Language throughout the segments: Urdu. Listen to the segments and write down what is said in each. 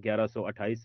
1128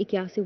81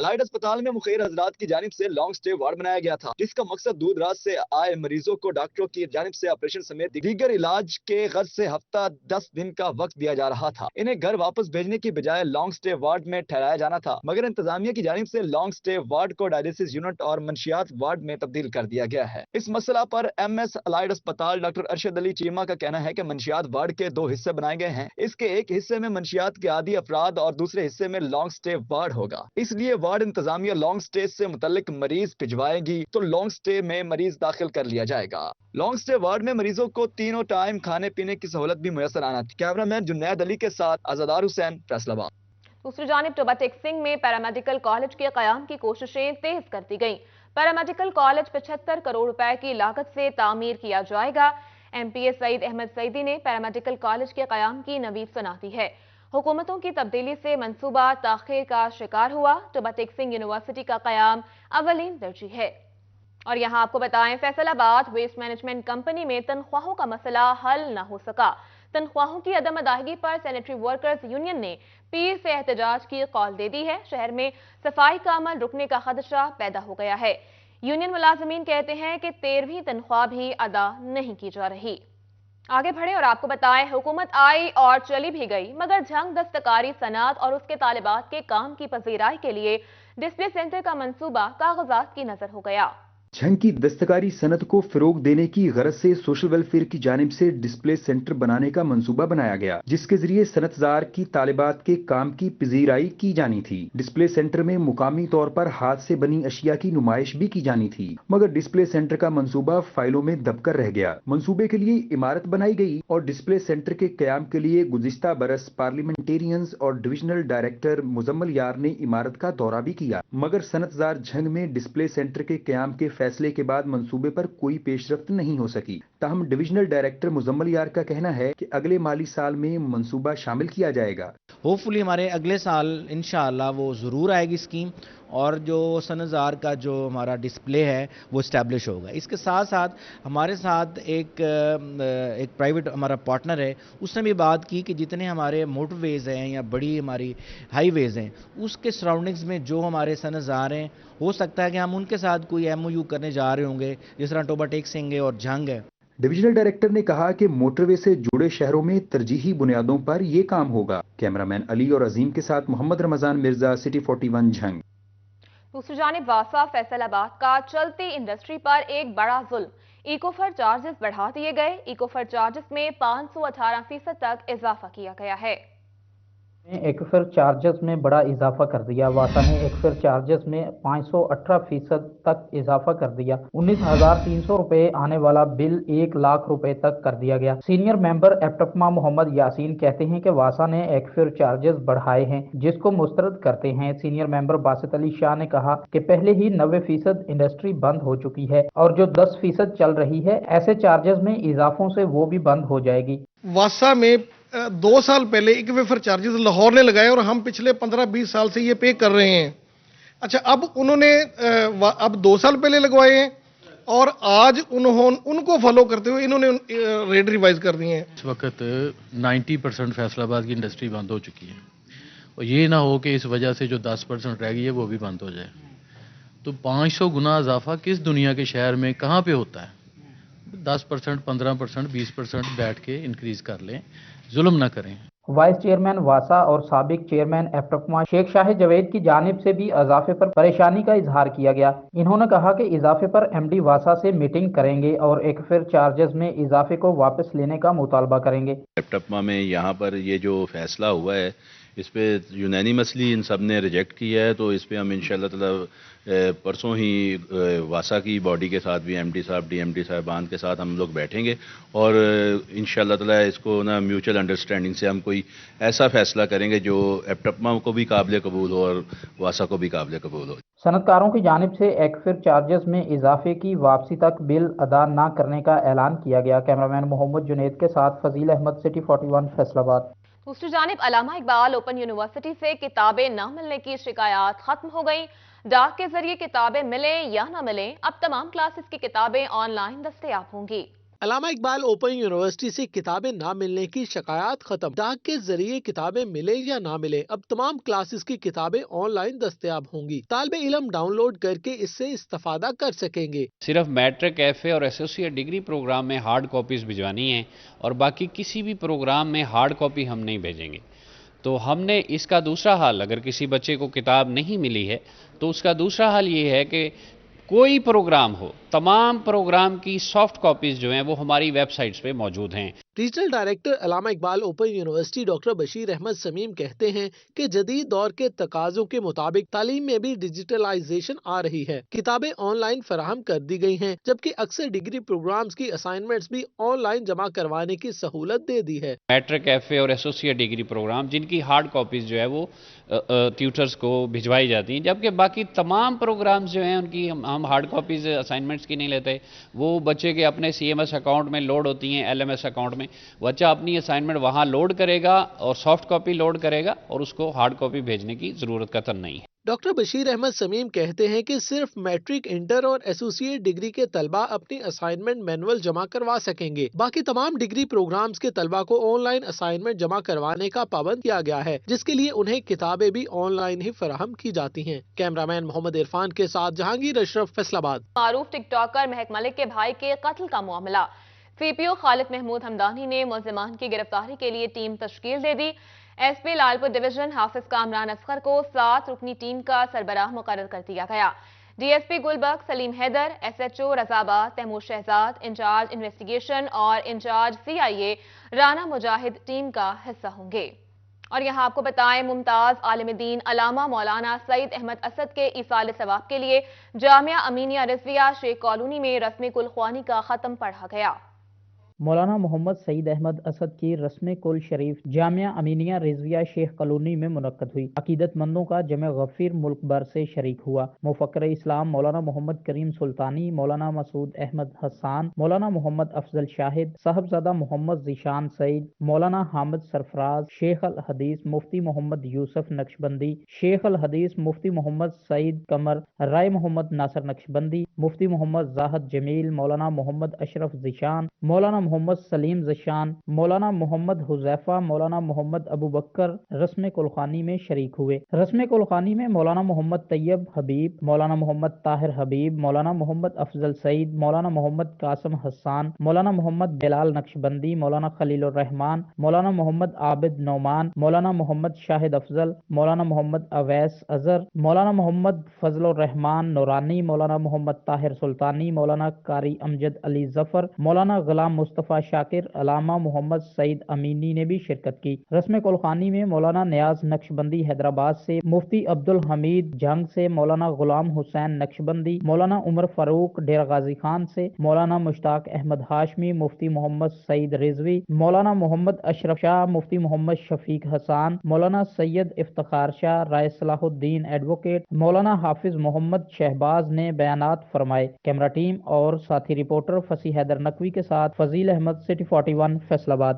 الائڈ اسپتال میں مخیر حضرات کی جانب سے لانگ سٹے وارڈ بنایا گیا تھا، جس کا مقصد دور دراز سے آئے مریضوں کو ڈاکٹروں کی جانب سے آپریشن سمیت دیگر علاج کے غرض سے ہفتہ 10 دن کا وقت دیا جا رہا تھا۔ انہیں گھر واپس بھیجنے کی بجائے لانگ سٹے وارڈ میں ٹھہرایا جانا تھا، مگر انتظامیہ کی جانب سے لانگ سٹے وارڈ کو ڈائلیسس یونٹ اور منشیات وارڈ میں تبدیل کر دیا گیا ہے۔ اس مسئلہ پر ایم ایس الائڈ اسپتال ڈاکٹر ارشد علی چیمہ کا کہنا ہے کہ منشیات وارڈ کے 2 حصے بنائے گئے ہیں، اس کے ایک حصے میں منشیات کے عادی افراد اور دوسرے حصے میں لانگ سٹے وارڈ ہوگا، اس لیے وارڈ انتظامیہ لانگ سٹے سے متعلق مریض بھجوائے گی تو لانگ سٹے میں مریض داخل کر لیا جائے گا۔ لانگ سٹے وارڈ میں مریضوں کو تینوں ٹائم کھانے پینے کی سہولت بھی میسر آنا تھی۔ کیمرہ مین جنید علی کے ساتھ آزادار حسین، فیصل آباد۔ دوسری جانب ٹوبہ ٹیک سنگھ میں پیرامیڈیکل کالج کے قیام کی کوششیں تیز کر دی گئیں۔ پیرامیڈیکل کالج 75 کروڑ روپے کی لاگت سے تعمیر کیا جائے گا۔ ایم پی اے سعید احمد سعیدی نے پیرامیڈیکل کالج کے قیام کی نوید سنا دی ہے۔ حکومتوں کی تبدیلی سے منصوبہ تاخیر کا شکار ہوا۔ ٹوبہ ٹیک سنگھ یونیورسٹی کا قیام اولین ترجیح ہے۔ اور یہاں آپ کو بتائیں، فیصل آباد ویسٹ مینجمنٹ کمپنی میں تنخواہوں کا مسئلہ حل نہ ہو سکا۔ تنخواہوں کی عدم ادائیگی پر سینیٹری ورکرز یونین نے پیر سے احتجاج کی کال دے دی ہے۔ شہر میں صفائی کا عمل رکنے کا خدشہ پیدا ہو گیا ہے۔ یونین ملازمین کہتے ہیں کہ 13ویں تنخواہ بھی ادا نہیں کی جا رہی۔ آگے بڑھیں اور آپ کو بتائیں، حکومت آئی اور چلی بھی گئی، مگر جھنگ دستکاری صنعت اور اس کے طالبات کے کام کی پذیرائی کے لیے ڈسپلے سینٹر کا منصوبہ کاغذات کی نظر ہو گیا۔ جھنگ کی دستکاری صنعت کو فروغ دینے کی غرض سے سوشل ویلفیئر کی جانب سے ڈسپلے سینٹر بنانے کا منصوبہ بنایا گیا، جس کے ذریعے صنعت زار کی طالبات کے کام کی پذیرائی کی جانی تھی۔ ڈسپلے سینٹر میں مقامی طور پر ہاتھ سے بنی اشیاء کی نمائش بھی کی جانی تھی، مگر ڈسپلے سینٹر کا منصوبہ فائلوں میں دب کر رہ گیا۔ منصوبے کے لیے عمارت بنائی گئی اور ڈسپلے سینٹر کے قیام کے لیے گزشتہ برس پارلیمنٹیرینز اور ڈویژنل ڈائریکٹر مزمل یار نے عمارت کا دورہ بھی کیا، مگر صنعت زار جھنگ میں ڈسپلے سینٹر کے قیام کے فیصلے کے بعد منصوبے پر کوئی پیش رفت نہیں ہو سکی۔ تاہم ڈویژنل ڈائریکٹر مزمل یار کا کہنا ہے کہ اگلے مالی سال میں منصوبہ شامل کیا جائے گا۔ ہوپ فلی ہمارے اگلے سال انشاءاللہ وہ ضرور آئے گی اسکیم، اور جو صنعت زار کا جو ہمارا ڈسپلے ہے وہ اسٹیبلش ہوگا۔ اس کے ساتھ ساتھ ہمارے ساتھ ایک پرائیویٹ ہمارا پارٹنر ہے، اس نے بھی بات کی کہ جتنے ہمارے موٹر ویز ہیں یا بڑی ہماری ہائی ویز ہیں، اس کے سراؤنڈنگز میں جو ہمارے صنعت زار ہیں، ہو سکتا ہے کہ ہم ان کے ساتھ کوئی ایم او یو کرنے جا رہے ہوں گے، جس طرح ٹوبہ ٹیک سنگھ ہے اور جھنگ ہے۔ ڈویژنل ڈائریکٹر نے کہا کہ موٹر وے سے جڑے شہروں میں ترجیحی بنیادوں پر یہ کام ہوگا۔ کیمرہ مین علی اور عظیم کے ساتھ محمد رمضان مرزا، سٹی 41 جھنگ۔ دوسری جانب واسا فیصل آباد کا چلتی انڈسٹری پر ایک بڑا ظلم، ایکوفر چارجز بڑھا دیے گئے۔ ایکوفر چارجز میں 518% تک اضافہ کیا گیا ہے۔ ایکوفر چارجز میں بڑا اضافہ کر دیا۔ واسا نے ایکوفر چارجز میں 518% تک اضافہ کر دیا۔ 19,300 روپے آنے والا بل 1 لاکھ روپے تک کر دیا گیا۔ سینئر ممبر ایپٹپما محمد یاسین کہتے ہیں کہ واسا نے ایکوفر چارجز بڑھائے ہیں، جس کو مسترد کرتے ہیں۔ سینئر ممبر باسط علی شاہ نے کہا کہ پہلے ہی 90% انڈسٹری بند ہو چکی ہے اور جو 10% چل رہی ہے، ایسے چارجز میں اضافوں سے وہ بھی بند ہو جائے گی۔ واسا میں 2 سال پہلے ایکویفر چارجز لاہور نے لگائے اور ہم پچھلے 15-20 سال سے یہ پے کر رہے ہیں۔ اچھا، اب انہوں نے 2 سال پہلے لگوائے ہیں اور آج ان کو فالو کرتے ہوئے انہوں نے ریٹ ریوائز کر دی ہیں۔ اس وقت 90% فیصل آباد کی انڈسٹری بند ہو چکی ہے، اور یہ نہ ہو کہ اس وجہ سے جو 10% رہ گئی ہے وہ بھی بند ہو جائے۔ تو 500 گنا اضافہ کس دنیا کے شہر میں کہاں پہ ہوتا ہے؟ 10%، 15%، 20% بیٹھ کے انکریز کر لیں، ظلم نہ کریں۔ وائس چیئرمین واسا اور سابق چیئرمین ایپٹپما شیخ شاہ جوید کی جانب سے بھی اضافے پر پریشانی کا اظہار کیا گیا۔ انہوں نے کہا کہ اضافے پر ایم ڈی واسا سے میٹنگ کریں گے اور ایکوفر چارجز میں اضافے کو واپس لینے کا مطالبہ کریں گے۔ ایپٹپما میں یہاں پر یہ جو فیصلہ ہوا ہے، اس پہ یونینیمسلی ان سب نے ریجیکٹ کیا ہے، تو اس پہ ہم انشاءاللہ تعالی پرسوں ہی واسا کی باڈی کے ساتھ بھی ایم ڈی صاحب، ڈی ایم ڈی صاحبان کے ساتھ ہم لوگ بیٹھیں گے اور انشاءاللہ تعالی اس کو نا میوچل انڈرسٹینڈنگ سے ہم کوئی ایسا فیصلہ کریں گے جو ایپٹپما کو بھی قابل قبول ہو اور واسا کو بھی قابل قبول ہو۔ صنعت کاروں کی جانب سے ایکوفر چارجز میں اضافے کی واپسی تک بل ادا نہ کرنے کا اعلان کیا گیا۔ کیمرامین محمد جنید کے ساتھ فضیل احمد، سٹی 41 فیصل آباد۔ دوسری جانب علامہ اقبال اوپن یونیورسٹی سے کتابیں نہ ملنے کی شکایات ختم ہو گئیں۔ ڈاک کے ذریعے کتابیں ملیں یا نہ ملیں، اب تمام کلاسز کی کتابیں آن لائن دستیاب ہوں گی۔ علامہ اقبال اوپن یونیورسٹی سے کتابیں نہ ملنے کی شکایات ختم، ڈاک کے ذریعے کتابیں ملے یا نہ ملے اب تمام کلاسز کی کتابیں آن لائن دستیاب ہوں گی، طالب علم ڈاؤن لوڈ کر کے اس سے استفادہ کر سکیں گے۔ صرف میٹرک، ایف اے اور ایسوسیٹ ڈگری پروگرام میں ہارڈ کاپیز بھجوانی ہیں اور باقی کسی بھی پروگرام میں ہارڈ کاپی ہم نہیں بھیجیں گے۔ تو ہم نے اس کا دوسرا حل، اگر کسی بچے کو کتاب نہیں ملی ہے تو اس کا دوسرا حل یہ ہے کہ کوئی پروگرام ہو، تمام پروگرام کی سافٹ کاپیز جو ہیں وہ ہماری ویب سائٹس پہ موجود ہیں۔ Regional director Allama Iqbal open university doctor Bashir Ahmad Samim کہتے ہیں کہ جدید دور کے تقاضوں کے مطابق تعلیم میں بھی ڈیجیٹلائزیشن آ رہی ہے، کتابیں آن لائن فراہم کر دی گئی ہیں، جبکہ اکثر ڈگری پروگرامز کی اسائنمنٹس بھی آن لائن جمع کروانے کی سہولت دے دی ہے۔ میٹرک، ایف اے اور ایسوسیٹ ڈگری پروگرام جن کی ہارڈ کاپیز جو ہے وہ ٹیوٹرز کو بھجوائی جاتی ہیں، جبکہ باقی تمام پروگرامز جو ہیں ان کی ہم ہارڈ کاپیز اسائنمنٹس کی نہیں لیتے، وہ بچے کے اپنے سی ایم ایس اکاؤنٹ میں لوڈ ہوتی ہیں، ایل ایم ایس اکاؤنٹ میں بچہ اپنی اسائنمنٹ وہاں لوڈ کرے گا اور سافٹ کاپی لوڈ کرے گا اور اس کو ہارڈ کاپی بھیجنے کی ضرورت قطعاً نہیں ہے۔ ڈاکٹر بشیر احمد سمیم کہتے ہیں کہ صرف میٹرک، انٹر اور ایسوسیٹ ڈگری کے طلبہ اپنی اسائنمنٹ مینول جمع کروا سکیں گے، باقی تمام ڈگری پروگرامز کے طلبہ کو آن لائن اسائنمنٹ جمع کروانے کا پابند کیا گیا ہے، جس کے لیے انہیں کتابیں بھی آن لائن ہی فراہم کی جاتی ہیں۔ کیمرامین محمد عرفان کے ساتھ جہانگیر اشرف، فیصل آباد۔ معروف ٹک ٹاکر مہک ملک کے بھائی کے قتل کا معاملہ، سی پی او خالد محمود ہمدانی نے ملزمان کی گرفتاری کے لیے ٹیم تشکیل دے دی۔ ایس پی لالپور ڈویژن حافظ کامران اصغر کو 7 رکنی ٹیم کا سربراہ مقرر کر دیا گیا۔ ڈی ایس پی گلبرگ سلیم حیدر، ایس ایچ او رضا آباد تیمور شہزاد، انچارج انویسٹیگیشن اور انچارج CIA رانا مجاہد ٹیم کا حصہ ہوں گے۔ اور یہاں آپ کو بتائیں، ممتاز عالم دین علامہ مولانا سعید احمد اسد کے ایصال ثواب کے لیے جامعہ امینیہ رضویہ شیخ کالونی میں رسم کلخوانی کا ختم پڑھا گیا۔ مولانا محمد سعید احمد اسد کی رسم کل شریف جامعہ امینیہ رضویہ شیخ کالونی میں منعقد ہوئی۔ عقیدت مندوں کا جمع غفیر ملک بھر سے شریک ہوا۔ مفکر اسلام مولانا محمد کریم سلطانی، مولانا مسعود احمد حسان، مولانا محمد افضل شاہد، صاحبزادہ محمد ذیشان سعید، مولانا حامد سرفراز، شیخ الحدیث مفتی محمد یوسف نقشبندی، شیخ الحدیث مفتی محمد سعید قمر، رائے محمد ناصر نقشبندی، مفتی محمد زاہد جمیل، مولانا محمد اشرف ذیشان، مولانا محمد سلیم ذیشان، مولانا محمد حذیفہ، مولانا محمد ابو بکر رسم کلخانی میں شریک ہوئے۔ رسم کلخانی میں مولانا محمد طیب حبیب، مولانا محمد طاہر حبیب، مولانا محمد افضل سعید، مولانا محمد قاسم حسان، مولانا محمد بلال نقشبندی، مولانا خلیل الرحمان، مولانا محمد عابد نعمان، مولانا محمد شاہد افضل، مولانا محمد اویس اظہر، مولانا محمد فضل الرحمان نورانی، مولانا محمد طاہر سلطانی، مولانا قاری امجد علی ظفر، مولانا غلام مصطفیٰ شاکر، علامہ محمد سعید امینی نے بھی شرکت کی۔ رسم کلخانی میں مولانا نیاز نقشبندی حیدرآباد سے، مفتی عبدالحمید جنگ سے، مولانا غلام حسین نقشبندی، مولانا عمر فاروق ڈیرہ غازی خان سے، مولانا مشتاق احمد ہاشمی، مفتی محمد سعید رضوی، مولانا محمد اشرف شاہ، مفتی محمد شفیق حسان، مولانا سید افتخار شاہ، رائے صلاح الدین ایڈوکیٹ، مولانا حافظ محمد شہباز نے بیانات فرمائے۔ کیمرہ ٹیم اور ساتھی رپورٹر فصیح حیدر نقوی کے ساتھ فضیل احمد، سٹی 41، فیصل آباد۔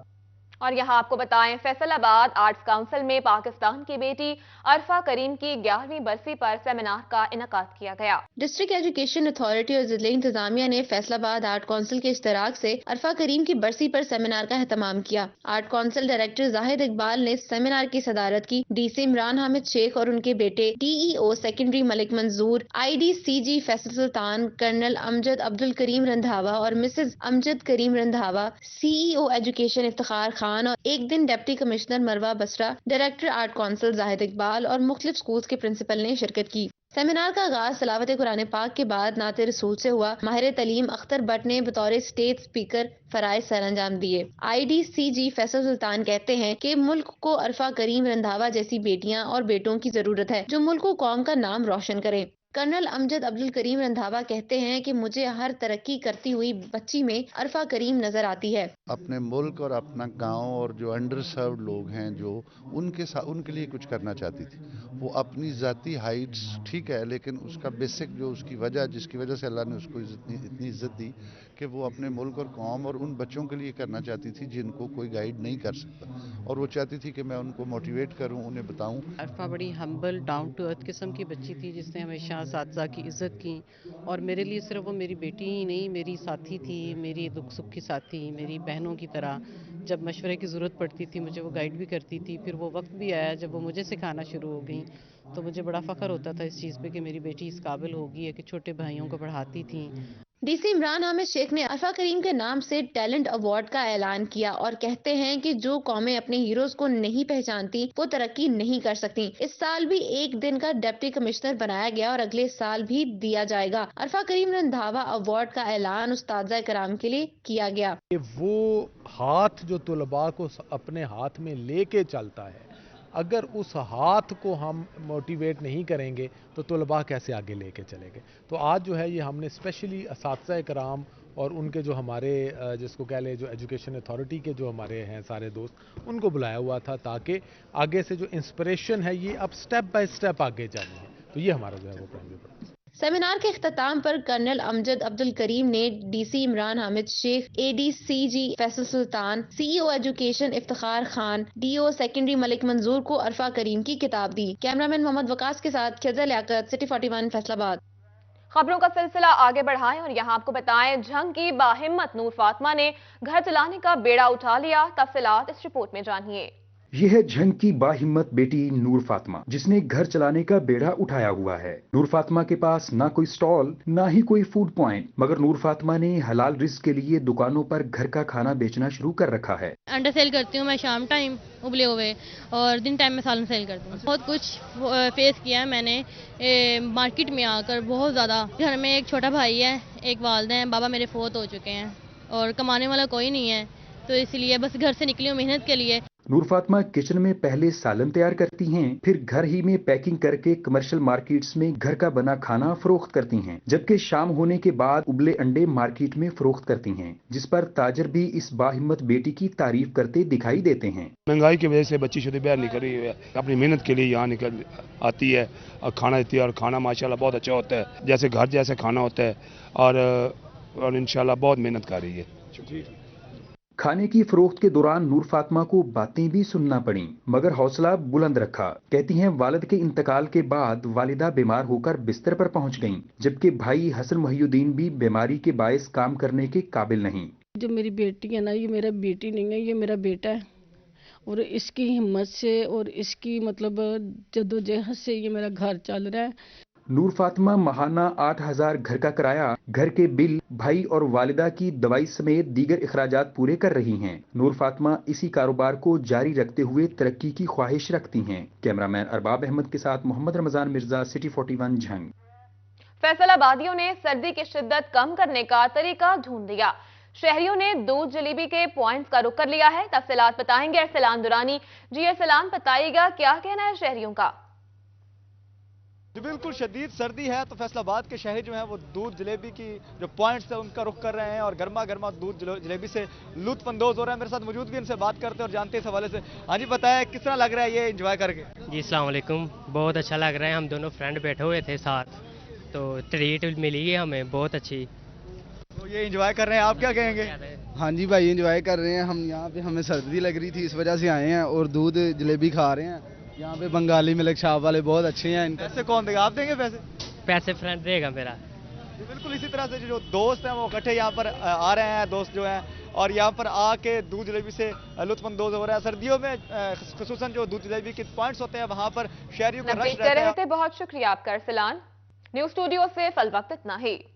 اور یہاں آپ کو بتائیں، فیصل آباد آرٹس کونسل میں پاکستان کی بیٹی عرفہ کریم کی 11ویں برسی پر سیمینار کا انعقاد کیا گیا۔ ڈسٹرکٹ ایجوکیشن اتھارٹی اور ضلعی انتظامیہ نے فیصل آباد آرٹ کونسل کے اشتراک سے عرفہ کریم کی برسی پر سیمینار کا اہتمام کیا۔ آرٹ کونسل ڈائریکٹر زاہد اقبال نے سیمینار کی صدارت کی۔ ڈی سی عمران حامد شیخ اور ان کے بیٹے DEO سیکنڈری ملک منظور، IDCG فیصل سلطان، کرنل امجد عبدالکریم رندھاوا اور مسز امجد کریم رندھاوا، CEO ایجوکیشن افتخار خان اور ایک دن ڈپٹی کمشنر مروہ بسرا، ڈائریکٹر آرٹ کونسل زاہد اقبال اور مختلف سکولز کے پرنسپل نے شرکت کی۔ سیمینار کا آغاز تلاوت قرآن پاک کے بعد نعت رسول سے ہوا۔ ماہر تعلیم اختر بٹ نے بطور اسٹیج اسپیکر فرائض سر انجام دیے۔ IDCG فیصل سلطان کہتے ہیں کہ ملک کو عرفہ کریم رندھاوا جیسی بیٹیاں اور بیٹوں کی ضرورت ہے جو ملک و قوم کا نام روشن کریں۔ کرنل امجد عبدالکریم رندھاوا کہتے ہیں کہ مجھے ہر ترقی کرتی ہوئی بچی میں عرفہ کریم نظر آتی ہے۔ اپنے ملک اور اپنا گاؤں اور جو انڈر سروڈ لوگ ہیں جو ان کے لیے کچھ کرنا چاہتی تھی، وہ اپنی ذاتی ہائٹس ٹھیک ہے، لیکن اس کا بیسک جو اس کی وجہ جس کی وجہ سے اللہ نے اس کو اتنی عزت دی کہ وہ اپنے ملک اور قوم اور ان بچوں کے لیے کرنا چاہتی تھی جن کو کوئی گائیڈ نہیں کر سکتا، اور وہ چاہتی تھی کہ میں ان کو موٹیویٹ کروں، انہیں بتاؤں۔ عرفہ بڑی ہمبل ڈاؤن ٹو ارتھ قسم کی بچی تھی جس نے ہمیشہ اساتذہ کی عزت کی، اور میرے لیے صرف وہ میری بیٹی ہی نہیں، میری ساتھی تھی، میری دکھ سکھ کی ساتھی، میری بہنوں کی طرح جب مشورے کی ضرورت پڑتی تھی مجھے وہ گائیڈ بھی کرتی تھی۔ پھر وہ وقت بھی آیا جب وہ مجھے سکھانا شروع ہو گئیں، تو مجھے بڑا فخر ہوتا تھا اس چیز پہ کہ میری بیٹی اس قابل ہوگی ہے کہ چھوٹے بھائیوں کو پڑھاتی تھیں۔ ڈی سی عمران حامد شیخ نے عرفہ کریم کے نام سے ٹیلنٹ ایوارڈ کا اعلان کیا اور کہتے ہیں کہ جو قومیں اپنے ہیروز کو نہیں پہچانتی وہ ترقی نہیں کر سکتی۔ اس سال بھی ایک دن کا ڈپٹی کمشنر بنایا گیا اور اگلے سال بھی دیا جائے گا۔ عرفہ کریم رندھاوا ایوارڈ کا اعلان اساتذہ کرام کے لیے کیا گیا۔ وہ ہاتھ جو طلباء کو اپنے ہاتھ میں لے کے چلتا ہے، اگر اس ہاتھ کو ہم موٹیویٹ نہیں کریں گے تو طلباء کیسے آگے لے کے چلیں گے؟ تو آج جو ہے یہ ہم نے اسپیشلی اساتذہ کرام اور ان کے جو ہمارے جس کو کہہ لیں جو ایجوکیشن اتھارٹی کے جو ہمارے ہیں سارے دوست، ان کو بلایا ہوا تھا تاکہ آگے سے جو انسپریشن ہے یہ اب سٹیپ بائی سٹیپ آگے جانی ہے۔ تو یہ ہمارا جو ہے وہ پرائمری پرپس۔ سیمینار کے اختتام پر کرنل امجد عبدالکریم نے D C Imran Hamid Sheikh, A D C G Faisal Sultan, C E O education Iftikhar Khan, D O secondary Malik Manzoor کو عرفہ کریم کی کتاب دی۔ کیمرامین محمد وقاص کے ساتھ خضر لیاقت، سٹی 41 فیصل آباد۔ خبروں کا سلسلہ آگے بڑھائیں اور یہاں آپ کو بتائیں جھنگ کی باہمت نور فاطمہ نے گھر چلانے کا بیڑا اٹھا لیا۔ تفصیلات اس رپورٹ میں جانیے۔ یہ ہے جھنگ کی باہمت بیٹی نور فاطمہ جس نے گھر چلانے کا بیڑا اٹھایا ہوا ہے۔ نور فاطمہ کے پاس نہ کوئی سٹال نہ ہی کوئی فوڈ پوائنٹ، مگر نور فاطمہ نے حلال رزق کے لیے دکانوں پر گھر کا کھانا بیچنا شروع کر رکھا ہے۔ انڈا سیل کرتی ہوں میں شام ٹائم ابلے ہوئے، اور دن ٹائم میں سالن سیل کرتی ہوں۔ بہت کچھ فیس کیا ہے میں نے مارکیٹ میں آ کر، بہت زیادہ۔ گھر میں ایک چھوٹا بھائی ہے، ایک والدہ ہیں، بابا میرے فوت ہو چکے ہیں اور کمانے والا کوئی نہیں ہے، تو اس لیے بس گھر سے نکلی ہوں محنت کے لیے۔ نور فاطمہ کچن میں پہلے سالن تیار کرتی ہیں، پھر گھر ہی میں پیکنگ کر کے کمرشل مارکیٹس میں گھر کا بنا کھانا فروخت کرتی ہیں، جبکہ شام ہونے کے بعد ابلے انڈے مارکیٹ میں فروخت کرتی ہیں، جس پر تاجر بھی اس باہمت بیٹی کی تعریف کرتے دکھائی دیتے ہیں۔ مہنگائی کی وجہ سے بچی شدہ باہر نکل رہی ہے، اپنی محنت کے لیے یہاں نکل آتی ہے اور کھانا دیتی ہے، اور کھانا ماشاءاللہ بہت اچھا ہوتا ہے، جیسے گھر جیسے کھانا ہوتا ہے، اور انشاءاللہ بہت محنت کر رہی ہے۔ کھانے کی فروخت کے دوران نور فاطمہ کو باتیں بھی سننا پڑیں، مگر حوصلہ بلند رکھا۔ کہتی ہیں والد کے انتقال کے بعد والدہ بیمار ہو کر بستر پر پہنچ گئیں، جبکہ بھائی حسن محی الدین بھی بیماری کے باعث کام کرنے کے قابل نہیں۔ جو میری بیٹی ہے نا، یہ میرا بیٹی نہیں ہے، یہ میرا بیٹا ہے، اور اس کی ہمت سے اور اس کی مطلب جدوجہد سے یہ میرا گھر چل رہا ہے۔ نور فاطمہ ماہانہ 8,000 گھر کا کرایہ، گھر کے بل، بھائی اور والدہ کی دوائی سمیت دیگر اخراجات پورے کر رہی ہیں۔ نور فاطمہ اسی کاروبار کو جاری رکھتے ہوئے ترقی کی خواہش رکھتی ہیں۔ کیمرامین ارباب احمد کے ساتھ محمد رمضان مرزا، سٹی 41 جھنگ۔ فیصل آبادیوں نے سردی کی شدت کم کرنے کا طریقہ ڈھونڈ لیا۔ شہریوں نے دودھ جلیبی کے پوائنٹس کا رخ کر لیا ہے۔ تفصیلات بتائیں گے ارسلان درانی۔ جی ارسلان، بتائیے گا کیا کہنا ہے شہریوں کا؟ جو بالکل شدید سردی ہے تو فیصل آباد کے شہری جو ہیں وہ دودھ جلیبی کی جو پوائنٹس ہیں ان کا رخ کر رہے ہیں اور گرما گرما دودھ جلیبی سے لطف اندوز ہو رہے ہیں۔ میرے ساتھ موجود بھی ان سے بات کرتے ہیں اور جانتے ہیں اس حوالے سے۔ ہاں جی، بتائیں کس طرح لگ رہا ہے یہ انجوائے کر کے؟ جی السلام علیکم، بہت اچھا لگ رہا ہے۔ ہم دونوں فرینڈ بیٹھے ہوئے تھے ساتھ، تو ٹریٹ ملی ہے ہمیں بہت اچھی، تو یہ انجوائے کر رہے ہیں، آپ کیا کہیں گے؟ ہاں جی بھائی، انجوائے کر رہے ہیں ہم یہاں پہ، ہمیں سردی لگ رہی تھی اس وجہ سے آئے ہیں اور دودھ جلیبی کھا رہے ہیں۔ یہاں پہ بنگالی ملک شاپ والے بہت اچھے ہیں۔ پیسے کون دے گا؟ آپ دیں گے پیسے؟ پیسے فرینڈ دے گا میرا۔ بالکل اسی طرح سے جو دوست ہیں وہ اکٹھے یہاں پر آ رہے ہیں، دوست جو ہیں، اور یہاں پر آ کے دودھ جلیبی سے لطف اندوز ہو رہا ہے۔ سردیوں میں خصوصاً جو دودھ جلیبی کے پوائنٹس ہوتے ہیں وہاں پر شہریوں کا رش رہتا ہے۔ بہت شکریہ آپ کا ارسلان۔ نیوز اسٹوڈیو سے فی الوقت اتنا ہی۔